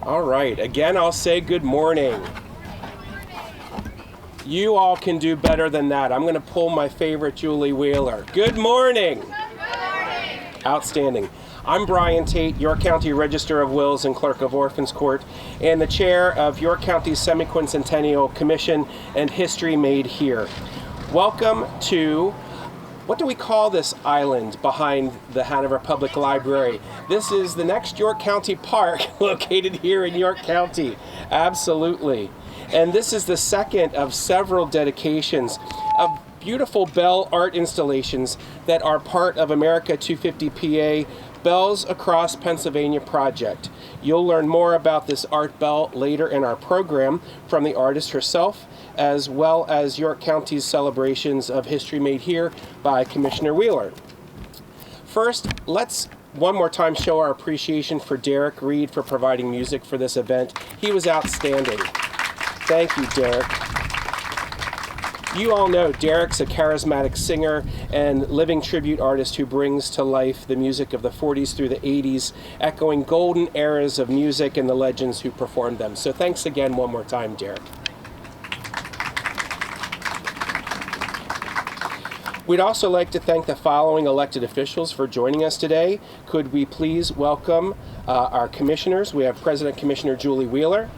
All right, again, I'll say good morning. You all can do better than that. I'm going to pull my favorite Julie Wheeler. Good morning. Good morning. Outstanding. I'm Brian Tate, York County Register of Wills and Clerk of Orphans Court, and the chair of York County's Semi-Quincentennial Commission and History Made Here. Welcome to, what do we call this island behind the Hanover Public Library? This is the next York County Park located here in York County. Absolutely. And this is the second of several dedications of beautiful bell art installations that are part of America 250 PA Bells Across Pennsylvania project. You'll learn more about this art bell later in our program from the artist herself, as well as York County's celebrations of History Made Here by Commissioner Wheeler. First, let's one more time show our appreciation for Derek Reed for providing music for this event. He was outstanding. Thank you, Derek. You all know Derek's a charismatic singer and living tribute artist who brings to life the music of the 40s through the 80s, echoing golden eras of music and the legends who performed them. So thanks again one more time, Derek. We'd also like to thank the following elected officials for joining us today. Could we please welcome our commissioners? We have President Commissioner Julie Wheeler.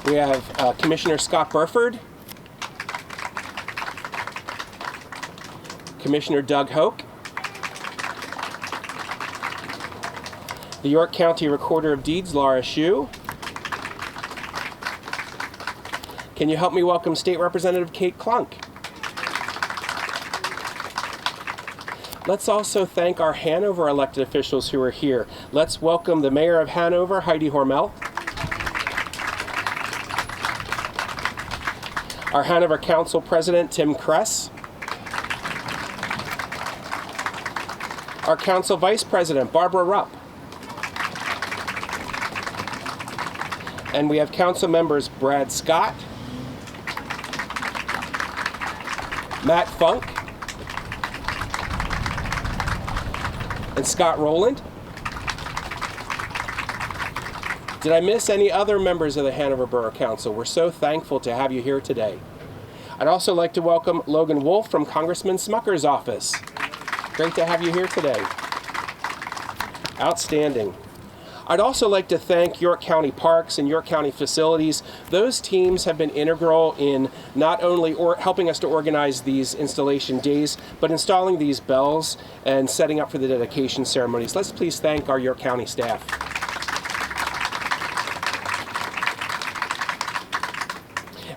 We have Commissioner Scott Burford, Commissioner Doug Hoke, the York County Recorder of Deeds, Laura Shue. Can you help me welcome State Representative Kate Klunk? Let's also thank our Hanover elected officials who are here. Let's welcome the Mayor of Hanover, Heidi Hormel. Our Hanover Council President, Tim Kress. Our Council Vice President, Barbara Rupp. And we have Council members Brad Scott, Matt Funk, and Scott Rowland. Did I miss any other members of the Hanover Borough Council? We're so thankful to have you here today. I'd also like to welcome Logan Wolf from Congressman Smucker's office. Great to have you here today. Outstanding. I'd also like to thank York County Parks and York County Facilities. Those teams have been integral in not only helping us to organize these installation days, but installing these bells and setting up for the dedication ceremonies. Let's please thank our York County staff.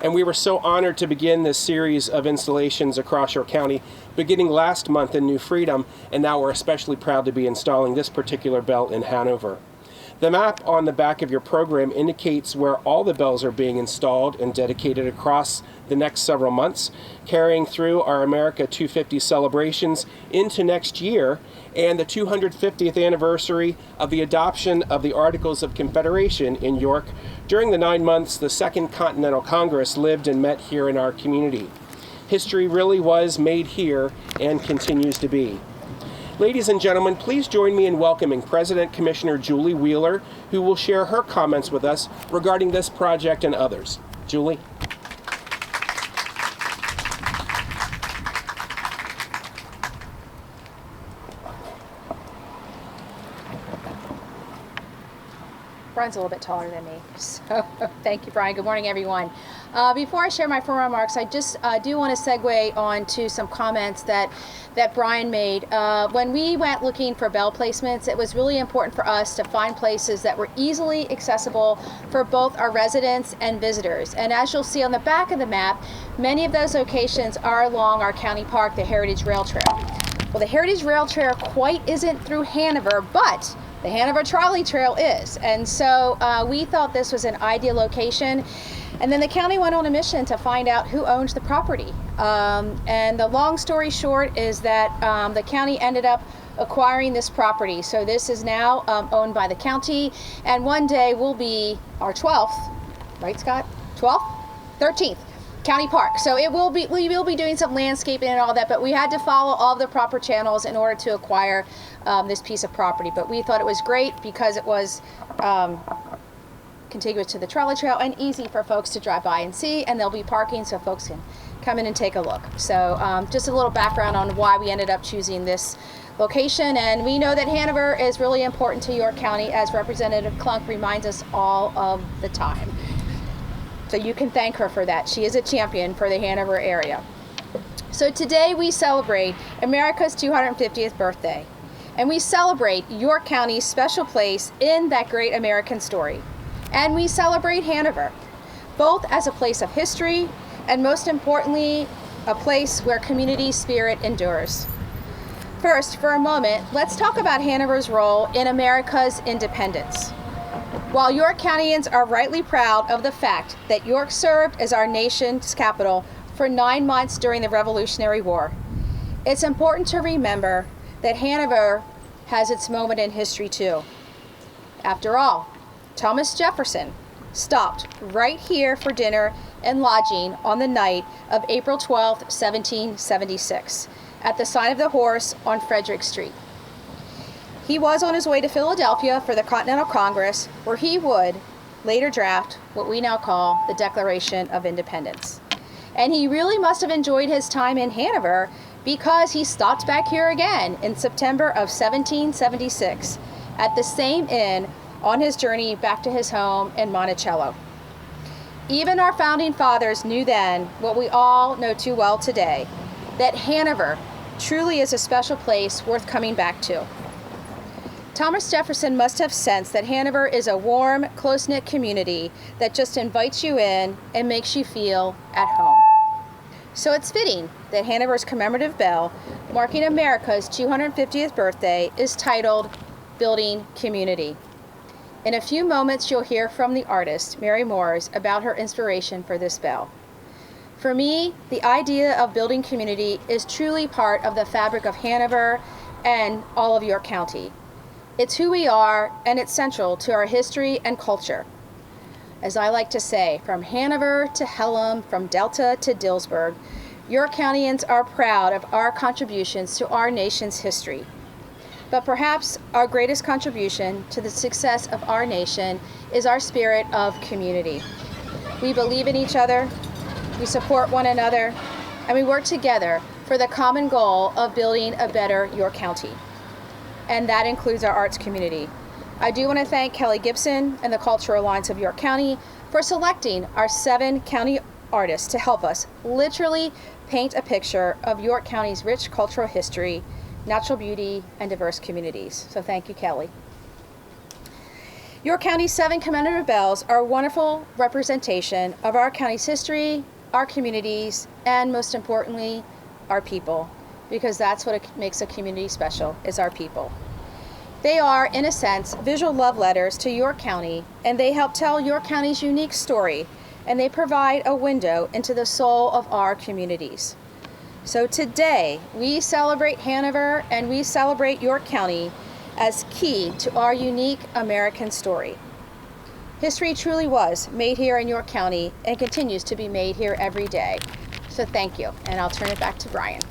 And we were so honored to begin this series of installations across York County, beginning last month in New Freedom, and now we're especially proud to be installing this particular bell in Hanover. The map on the back of your program indicates where all the bells are being installed and dedicated across the next several months, carrying through our America 250 celebrations into next year and the 250th anniversary of the adoption of the Articles of Confederation in York. During the 9 months the Second Continental Congress lived and met here in our community. History really was made here and continues to be. Ladies and gentlemen, please join me in welcoming President Commissioner Julie Wheeler, who will share her comments with us regarding this project and others. Julie. Brian's a little bit taller than me, so thank you, Brian. Good morning, everyone. Before I share my formal remarks, I just do want to segue on to some comments that Brian made. When we went looking for bell placements, it was really important for us to find places that were easily accessible for both our residents and visitors. And as you'll see on the back of the map, many of those locations are along our county park, the Heritage Rail Trail. Well, the Heritage Rail Trail quite isn't through Hanover, but the Hanover Trolley Trail is. And so we thought this was an ideal location. And then the county went on a mission to find out who owns the property. And the long story short is that the county ended up acquiring this property. So this is now owned by the county, and one day will be our 12th, right, Scott? 12th? 13th County Park. So we will be doing some landscaping and all that, but we had to follow all the proper channels in order to acquire this piece of property. But we thought it was great because it was contiguous to the trolley trail and easy for folks to drive by and see, and there'll be parking so folks can come in and take a look. So just a little background on why we ended up choosing this location. And we know that Hanover is really important to York County, as Representative Klunk reminds us all of the time. So you can thank her for that. She is a champion for the Hanover area. So today we celebrate America's 250th birthday, and we celebrate York County's special place in that great American story. And we celebrate Hanover, both as a place of history and, most importantly, a place where community spirit endures. First, for a moment, let's talk about Hanover's role in America's independence. While York Countyans are rightly proud of the fact that York served as our nation's capital for 9 months during the Revolutionary War, it's important to remember that Hanover has its moment in history too. After all, Thomas Jefferson stopped right here for dinner and lodging on the night of April 12, 1776, at the Sign of the Horse on Frederick Street. He was on his way to Philadelphia for the Continental Congress, where he would later draft what we now call the Declaration of Independence. And he really must have enjoyed his time in Hanover, because he stopped back here again in September of 1776 at the same inn on his journey back to his home in Monticello. Even our founding fathers knew then what we all know too well today, that Hanover truly is a special place worth coming back to. Thomas Jefferson must have sensed that Hanover is a warm, close-knit community that just invites you in and makes you feel at home. So it's fitting that Hanover's commemorative bell, marking America's 250th birthday, is titled Building Community. In a few moments, you'll hear from the artist, Mary Moores, about her inspiration for this bell. For me, the idea of building community is truly part of the fabric of Hanover and all of York County. It's who we are, and it's central to our history and culture. As I like to say, from Hanover to Hellam, from Delta to Dillsburg, York Countyans are proud of our contributions to our nation's history. But perhaps our greatest contribution to the success of our nation is our spirit of community. We believe in each other, we support one another, and we work together for the common goal of building a better York County. And that includes our arts community. I do want to thank Kelly Gibson and the Cultural Alliance of York County for selecting our 7 county artists to help us literally paint a picture of York County's rich cultural history, natural beauty, and diverse communities. So thank you, Kelly. York County's 7 commemorative bells are a wonderful representation of our county's history, our communities, and most importantly, our people, because that's what makes a community special, is our people. They are, in a sense, visual love letters to York County, and they help tell York County's unique story, and they provide a window into the soul of our communities. So today, we celebrate Hanover and we celebrate York County as key to our unique American story. History truly was made here in York County and continues to be made here every day. So thank you, and I'll turn it back to Brian.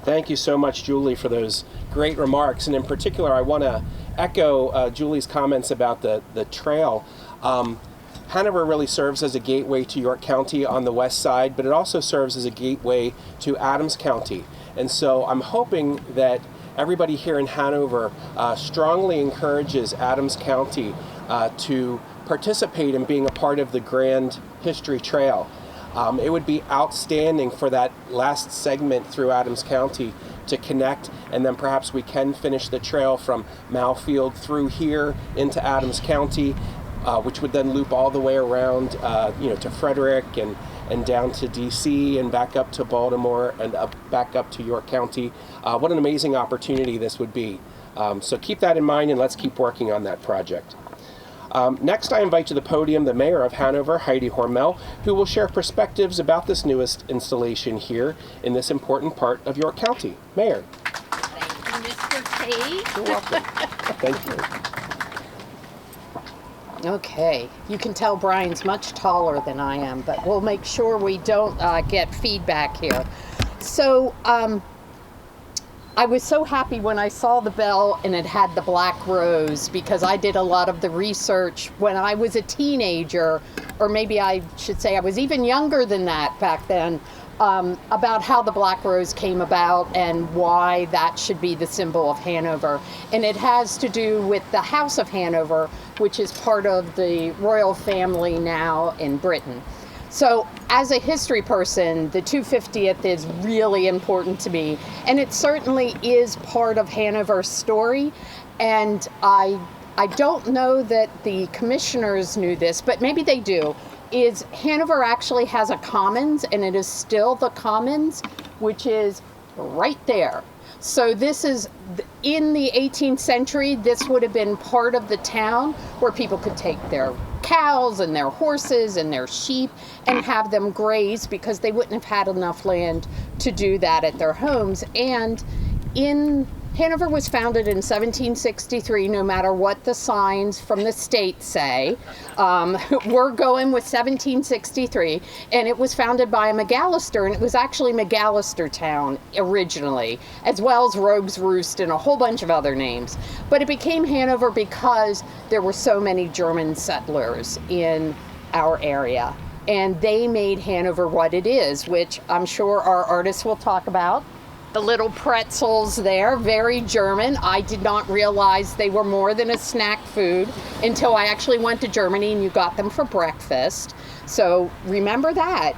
Thank you so much, Julie, for those great remarks. And in particular, I want to echo Julie's comments about the trail. Hanover really serves as a gateway to York County on the west side, but it also serves as a gateway to Adams County. And so I'm hoping that everybody here in Hanover strongly encourages Adams County to participate in being a part of the Grand History Trail. It would be outstanding for that last segment through Adams County to connect, and then perhaps we can finish the trail from Malfield through here into Adams County, which would then loop all the way around, to Frederick and down to DC and back up to Baltimore and back up to York County. What an amazing opportunity this would be. So keep that in mind, and let's keep working on that project. Next, I invite to the podium the Mayor of Hanover, Heidi Hormel, who will share perspectives about this newest installation here in this important part of York County. Mayor. Thank you, Mr. Tate. You're welcome. Thank you. Okay, you can tell Brian's much taller than I am, but we'll make sure we don't get feedback here. So, I was so happy when I saw the bell and it had the black rose, because I did a lot of the research when I was a teenager, or maybe I should say I was even younger than that back then, about how the black rose came about and why that should be the symbol of Hanover. And it has to do with the House of Hanover, which is part of the royal family now in Britain. So as a history person, the 250th is really important to me, and it certainly is part of Hanover's story. And I don't know that the commissioners knew this, but maybe they do, is Hanover actually has a commons, and it is still the commons, which is right there. So this is, in the 18th century, this would have been part of the town where people could take their cows and their horses and their sheep and have them graze, because they wouldn't have had enough land to do that at their homes. And Hanover was founded in 1763, no matter what the signs from the state say. We're going with 1763, and it was founded by a McAllister, and it was actually McAllister Town originally, as well as Rogue's Roost and a whole bunch of other names. But it became Hanover because there were so many German settlers in our area, and they made Hanover what it is, which I'm sure our artists will talk about. The little pretzels there, very German. I did not realize they were more than a snack food until I actually went to Germany and you got them for breakfast. So remember that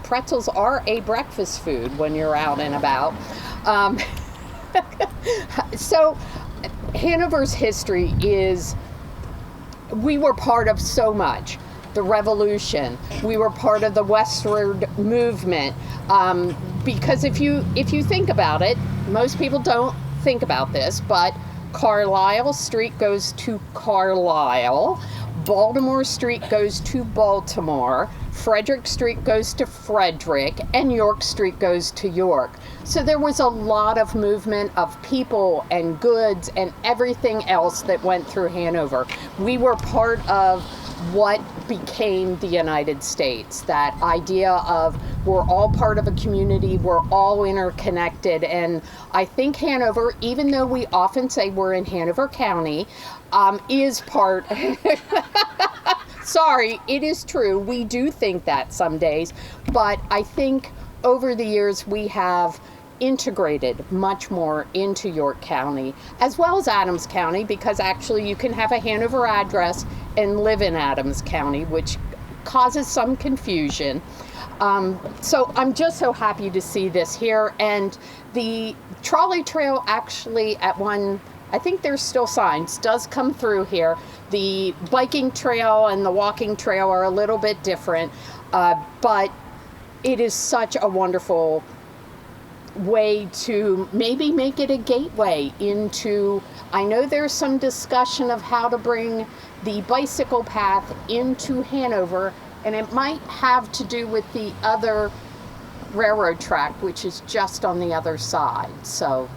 pretzels are a breakfast food when you're out and about. So Hanover's history is, we were part of so much. The Revolution. We were part of the westward movement. Because if you think about it, most people don't think about this, but Carlisle Street goes to Carlisle, Baltimore Street goes to Baltimore, Frederick Street goes to Frederick, and York Street goes to York. So there was a lot of movement of people and goods and everything else that went through Hanover. We were part of what became the United States, that idea of we're all part of a community, we're all interconnected. And I think Hanover, even though we often say we're in Hanover County, is part. Sorry, it is true, we do think that some days, but I think over the years we have integrated much more into York County, as well as Adams County, because actually you can have a Hanover address and live in Adams County, which causes some confusion. So I'm just so happy to see this here. And the trolley trail actually at one, I think there's still signs, does come through here. The biking trail and the walking trail are a little bit different, but it is such a wonderful way to maybe make it a gateway into, I know there's some discussion of how to bring the bicycle path into Hanover, and it might have to do with the other railroad track, which is just on the other side. So,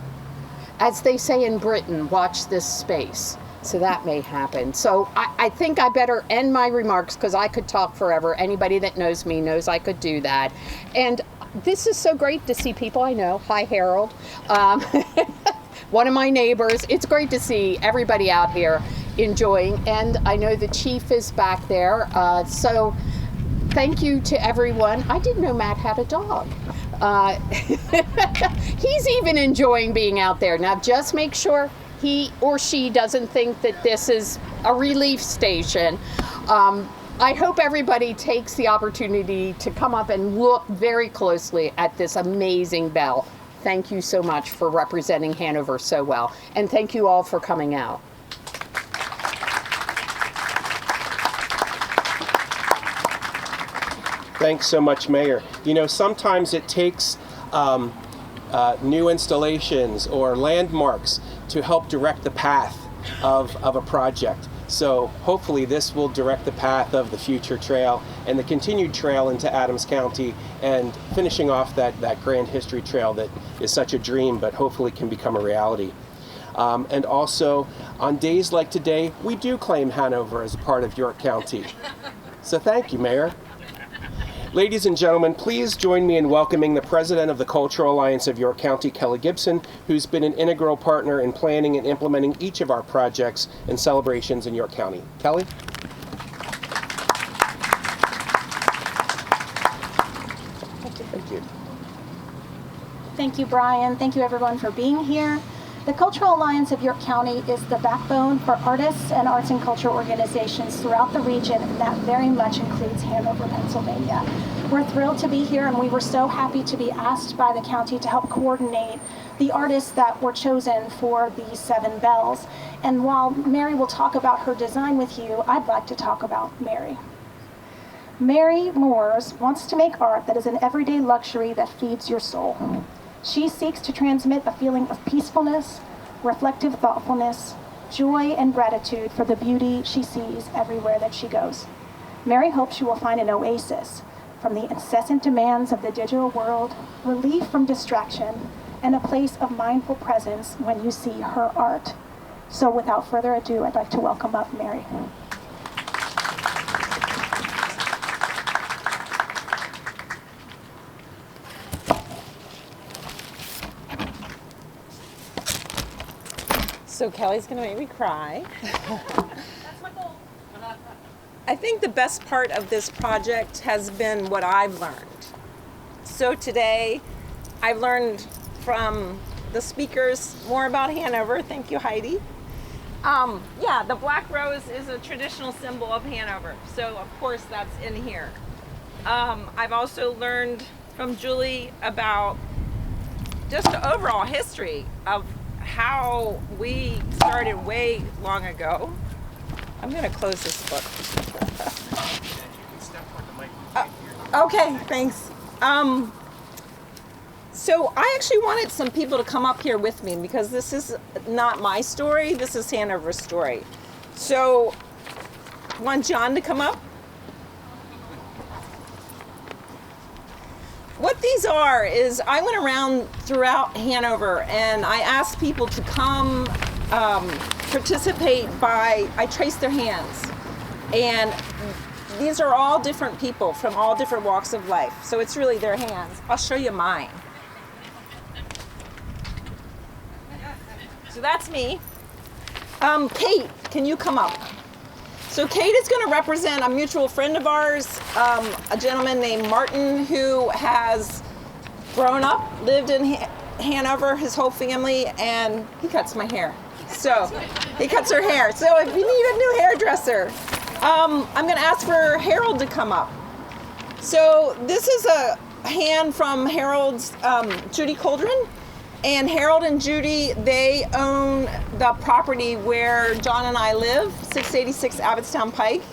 as they say in Britain, watch this space. So that may happen. So I think I better end my remarks, because I could talk forever. Anybody that knows me knows I could do that. And this is so great to see people I know. Hi, Harold. One of my neighbors. It's great to see everybody out here enjoying. And I know the chief is back there. So thank you to everyone. I didn't know Matt had a dog. He's even enjoying being out there. Now just make sure he or she doesn't think that this is a relief station. I hope everybody takes the opportunity to come up and look very closely at this amazing bell. Thank you so much for representing Hanover so well. And thank you all for coming out. Thanks so much, Mayor. You know, sometimes it takes new installations or landmarks to help direct the path of a project. So hopefully this will direct the path of the future trail and the continued trail into Adams County, and finishing off that grand history trail that is such a dream but hopefully can become a reality. And also, on days like today, we do claim Hanover as a part of York County. So thank you, Mayor. Ladies and gentlemen, please join me in welcoming the President of the Cultural Alliance of York County, Kelly Gibson, who's been an integral partner in planning and implementing each of our projects and celebrations in York County. Kelly? Thank you. Thank you, Brian. Thank you, everyone, for being here. The Cultural Alliance of York County is the backbone for artists and arts and culture organizations throughout the region, and that very much includes Hanover, Pennsylvania. We're thrilled to be here, and we were so happy to be asked by the county to help coordinate the artists that were chosen for these 7 bells. And while Mary will talk about her design with you, I'd like to talk about Mary. Mary Moores wants to make art that is an everyday luxury that feeds your soul. She seeks to transmit a feeling of peacefulness, reflective thoughtfulness, joy, and gratitude for the beauty she sees everywhere that she goes. Mary hopes you will find an oasis from the incessant demands of the digital world, relief from distraction, and a place of mindful presence when you see her art. So without further ado, I'd like to welcome up Mary. So Kelly's gonna make me cry. I think the best part of this project has been what I've learned. So today, I've learned from the speakers more about Hanover. Thank you, Heidi. Yeah, the black rose is a traditional symbol of Hanover. So of course that's in here. I've also learned from Julie about just the overall history of how we started way long ago. I'm gonna close this book. Okay, thanks. So I actually wanted some people to come up here with me because this is not my story, this is Hanover's story. So, want John to come up? What these are is I went around throughout Hanover and I asked people to come participate I traced their hands. And these are all different people from all different walks of life. So it's really their hands. I'll show you mine. So that's me. Kate, can you come up? So Kate is going to represent a mutual friend of ours, a gentleman named Martin, who has grown up, lived in Hanover, his whole family, and he cuts my hair. So he cuts her hair. So if you need a new hairdresser, I'm going to ask for Harold to come up. So this is a hand from Harold's Judy Coldren. And Harold and Judy, they own the property where John and I live, 686 Abbottstown Pike.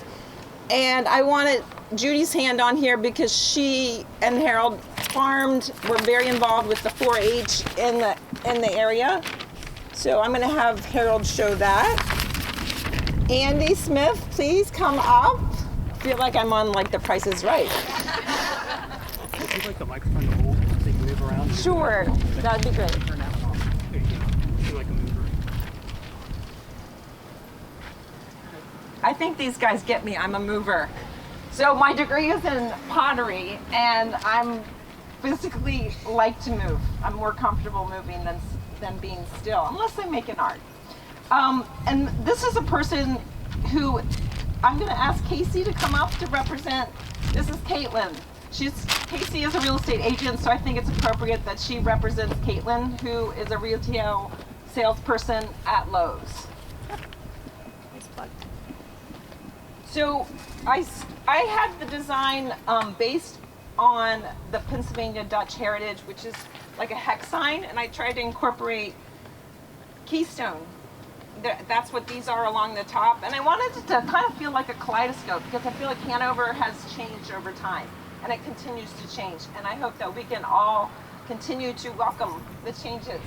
And I wanted Judy's hand on here because she and Harold farmed, were very involved with the 4-H in the area. So I'm gonna have Harold show that. Andy Smith, please come up. I feel like I'm on like The Price is Right. Would you like the microphone to hold so you can move around? Sure, that'd be great. Turn that one off. There you go. Do like a mover. I think these guys get me. I'm a mover. So my degree is in pottery, and I'm physically like to move. I'm more comfortable moving than being still, unless I'm making art. And this is a person who I'm going to ask Casey to come up to represent. This is Caitlin. Casey is a real estate agent, so I think it's appropriate that she represents Caitlin, who is a retail salesperson at Lowe's. So I had the design based on the Pennsylvania Dutch heritage, which is like a hex sign, and I tried to incorporate keystone. That's what these are along the top, and I wanted it to kind of feel like a kaleidoscope because I feel like Hanover has changed over time, and it continues to change, and I hope that we can all continue to welcome the changes.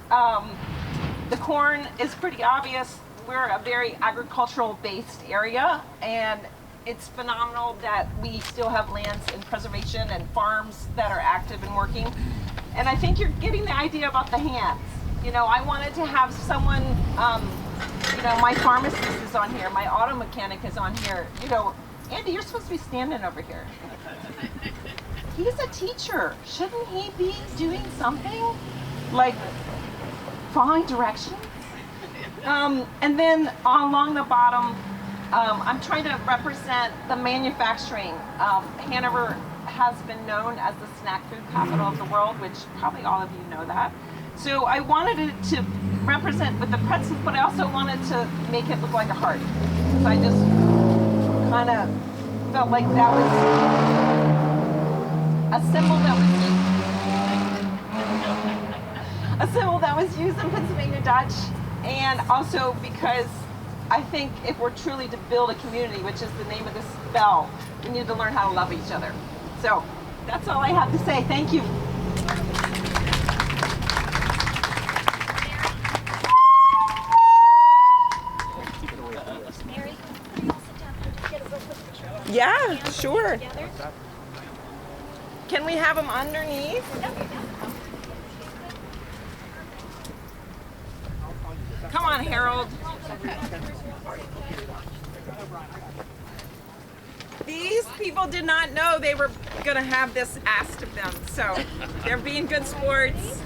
The corn is pretty obvious. we're a very agricultural-based area, and it's phenomenal that we still have lands in preservation and farms that are active and working. And I think you're getting the idea about the hands. You know, I wanted to have someone, you know, my pharmacist is on here, my auto mechanic is on here. You know, Andy, you're supposed to be standing over here. He's a teacher. Shouldn't he be doing something? Like following directions? And then along the bottom, I'm trying to represent the manufacturing. Hanover has been known as the snack food capital of the world, which probably all of you know that. So I wanted it to represent with the pretzels, but I also wanted to make it look like a heart. So I just kind of felt like that was a symbol that was used in Pennsylvania Dutch, and also because I think if we're truly to build a community, which is the name of this bell, we need to learn how to love each other. So that's all I have to say. Thank you. Yeah, sure. Can we have them underneath? Come on, Harold. These people did not know they were going to have this asked of them, so they're being good sports.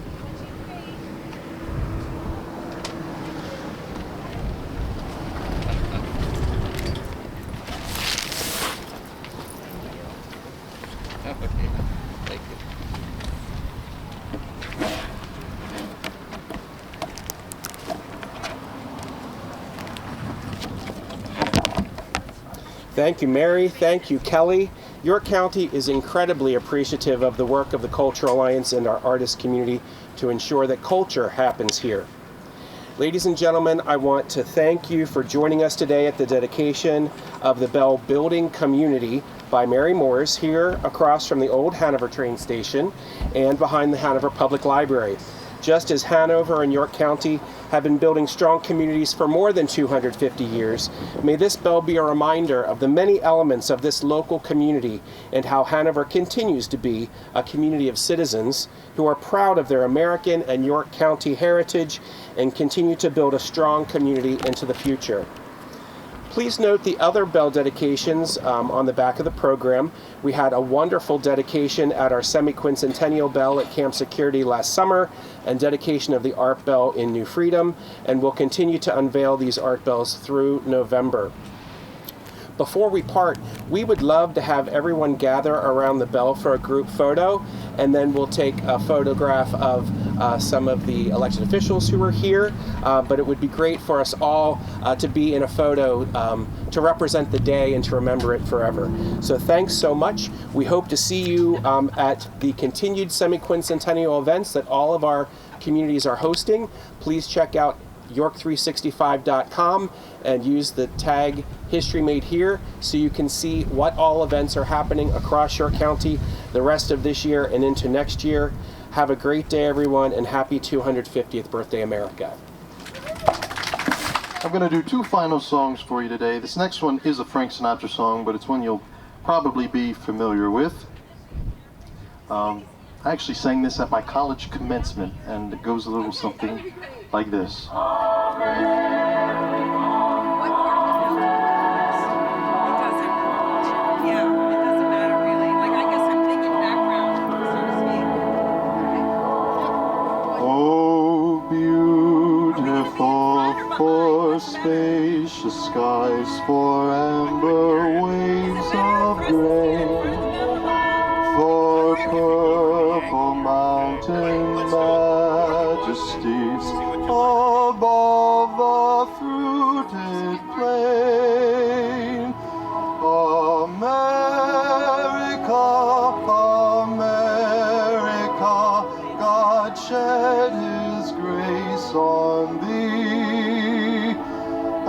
Thank you, Mary. Thank you, Kelly. York County is incredibly appreciative of the work of the Cultural Alliance and our artist community to ensure that culture happens here. Ladies and gentlemen, I want to thank you for joining us today at the dedication of the Bell Building Community by Mary Moores here across from the old Hanover Train Station and behind the Hanover Public Library. Just as Hanover and York County have been building strong communities for more than 250 years, may this bell be a reminder of the many elements of this local community and how Hanover continues to be a community of citizens who are proud of their American and York County heritage and continue to build a strong community into the future. Please note the other bell dedications on the back of the program. We had a wonderful dedication at our semi-quincentennial bell at Camp Security last summer and dedication of the art bell in New Freedom, and we'll continue to unveil these art bells through November. Before we part, we would love to have everyone gather around the bell for a group photo, and then we'll take a photograph of some of the elected officials who are here, but it would be great for us all to be in a photo to represent the day and to remember it forever. So thanks so much. We hope to see you at the continued semi-quincentennial events that all of our communities are hosting. Please check out york365.com and use the tag History Made Here so you can see what all events are happening across York County the rest of this year and into next year. Have a great day, everyone, and happy 250th birthday, America. I'm going to do two final songs for you today. This next one is a Frank Sinatra song, but it's one you'll probably be familiar with. I actually sang this at my college commencement, and it goes a little something like this. For spacious skies, for amber waves of grain, for purple mountain majesties above the fruited plain. America, America, God shed his grace on thee,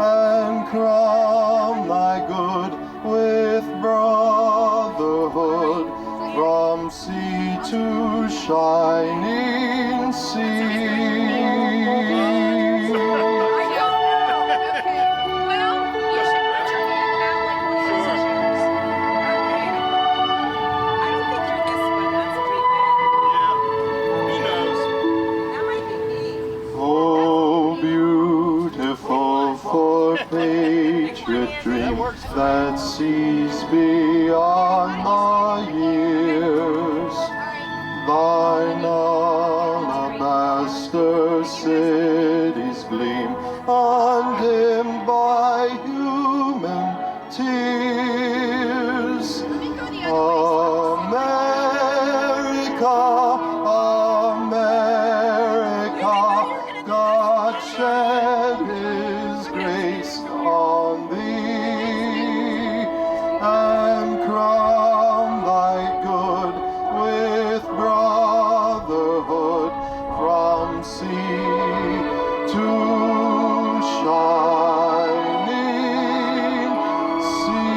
and crown thy good with brotherhood from sea to shining sea. seas beyond the years, thine alabaster cities gleam, undimmed by human tears. America, America, God shed his grace on thee, and crown thy good with brotherhood from sea to shining sea.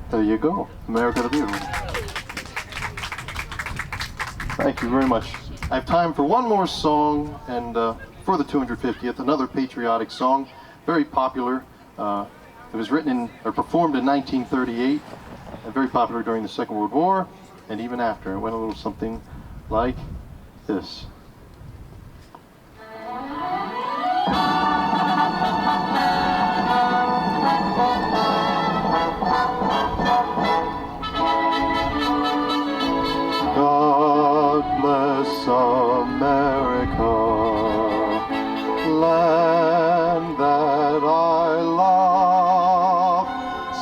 There you go, America the Beautiful. Thank you very much. I have time for one more song, and for the 250th, another patriotic song, very popular. It was written or performed in 1938, and very popular during the Second World War, and even after. It went a little something like this. God bless America, land that I love.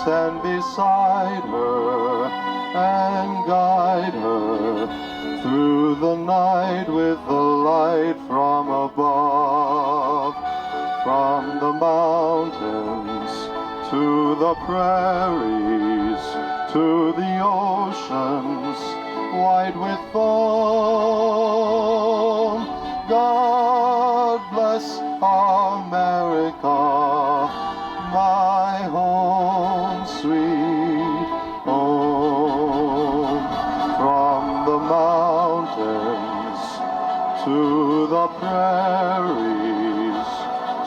Stand beside her and guide her through the night with the light from above. From the mountains to the prairies, to the oceans white with foam. God bless America, my home, sweet home. From the mountains to the prairies,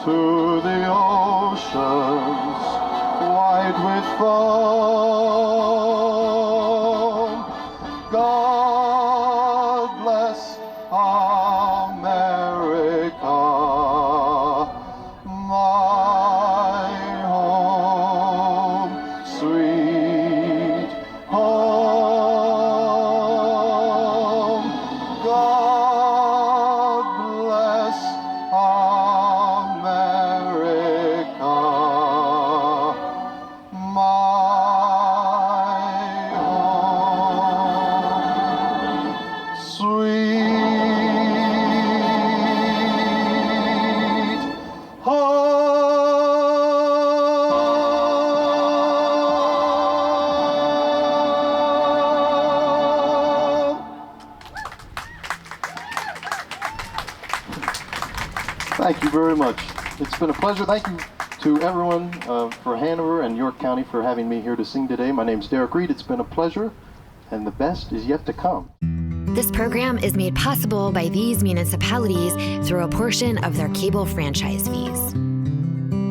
to the oceans white with foam. God bless America, my home, sweet home. God bless America, my home, sweet home. Thank you very much. It's been a pleasure. Thank you to everyone for Hanover and York County for having me here to sing today. My name's Derek Reed. It's been a pleasure, and the best is yet to come. This program is made possible by these municipalities through a portion of their cable franchise fees.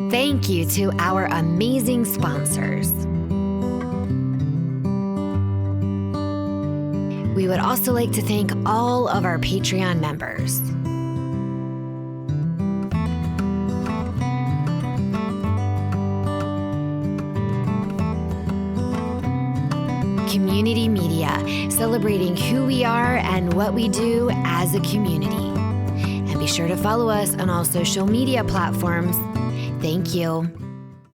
Thank you to our amazing sponsors. We would also like to thank all of our Patreon members. Community Media, celebrating who we are and what we do as a community. And be sure to follow us on all social media platforms. Thank you.